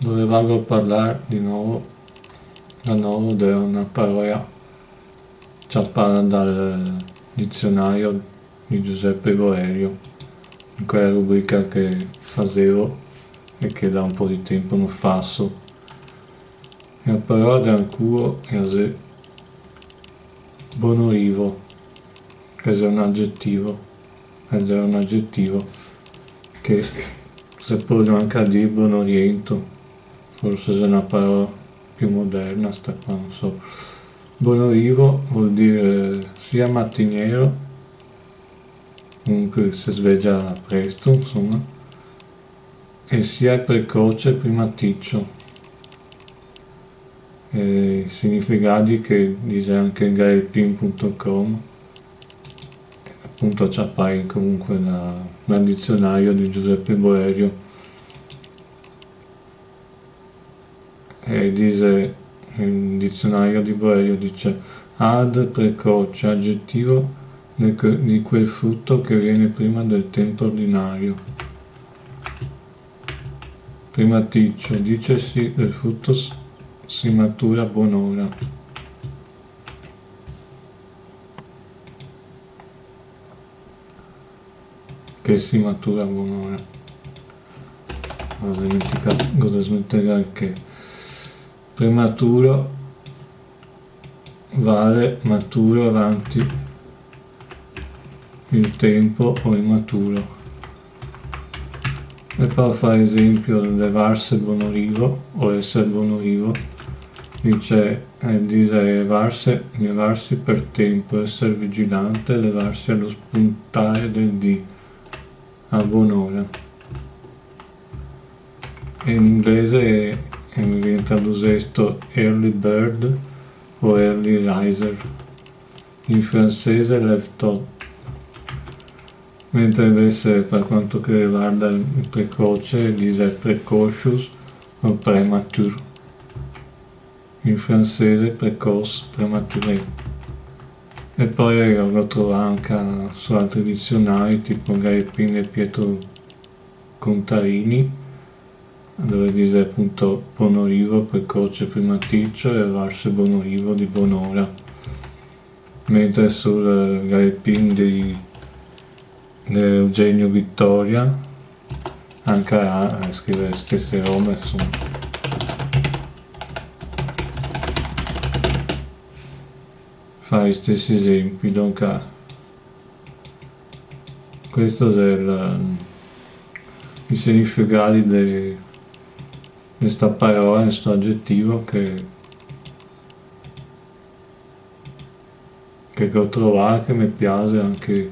Volevo parlare di nuovo di una parola ciappata dal dizionario di Giuseppe Boerio, in quella rubrica che facevo e che da un po' di tempo non faccio. La parola del culo è bonorivo, ed è un aggettivo che se può anche dire bonoriento, forse è una parola più moderna sta qua, non so. Bonorivo vuol dire sia mattiniero, comunque si sveglia presto, insomma, e sia precoce primaticcio. I significati che dice anche gaepin.com, appunto c'appare comunque nel dizionario di Giuseppe Boerio, e dice, il dizionario di Boerio dice ad precoce, aggettivo di quel frutto che viene prima del tempo ordinario. Primaticcio, dicesi del frutto si matura a buon'ora. Che si matura a buon'ora. Ho dimenticato cosa smetterà che prematuro vale maturo avanti il tempo o immaturo. E poi fa esempio levarsi bonorivo o essere bonorivo, dice levarsi per tempo, essere vigilante, levarsi allo spuntare del dì, a buon'ora. In inglese viene tradotto early bird o early riser, in francese lève tôt, mentre invece per quanto riguarda il precoce dice precocious o premature, in francese précoce, prématuré. E poi lo trovo anche su altri dizionari tipo Gaepin e Pietro Contarini, dove dice appunto bonorivo, precoce, primaticcio, e levarsi bonorivo di buon'ora, mentre sul Gaepin di Eugenio Vittoria anche a scrivere le stesse robe, insomma. Fa gli stessi esempi, dunque questo è i significati di questa parola, questo aggettivo che ho trovato, che mi piace anche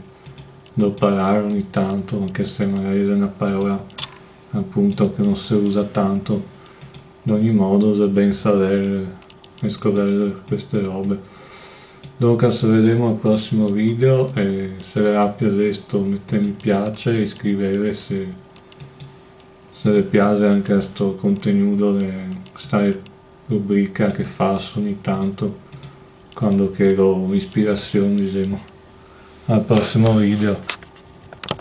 da imparare ogni tanto, anche se magari è una parola appunto che non si usa tanto. Ad ogni modo è ben sapere e scoprire queste robe. Dunque se vedremo al prossimo video, e se vi è piaciuto mettete mi piace e iscrivetevi se vi piace anche questo contenuto, questa rubrica che faccio ogni tanto quando chiedo ispirazione, diciamo. Al prossimo video.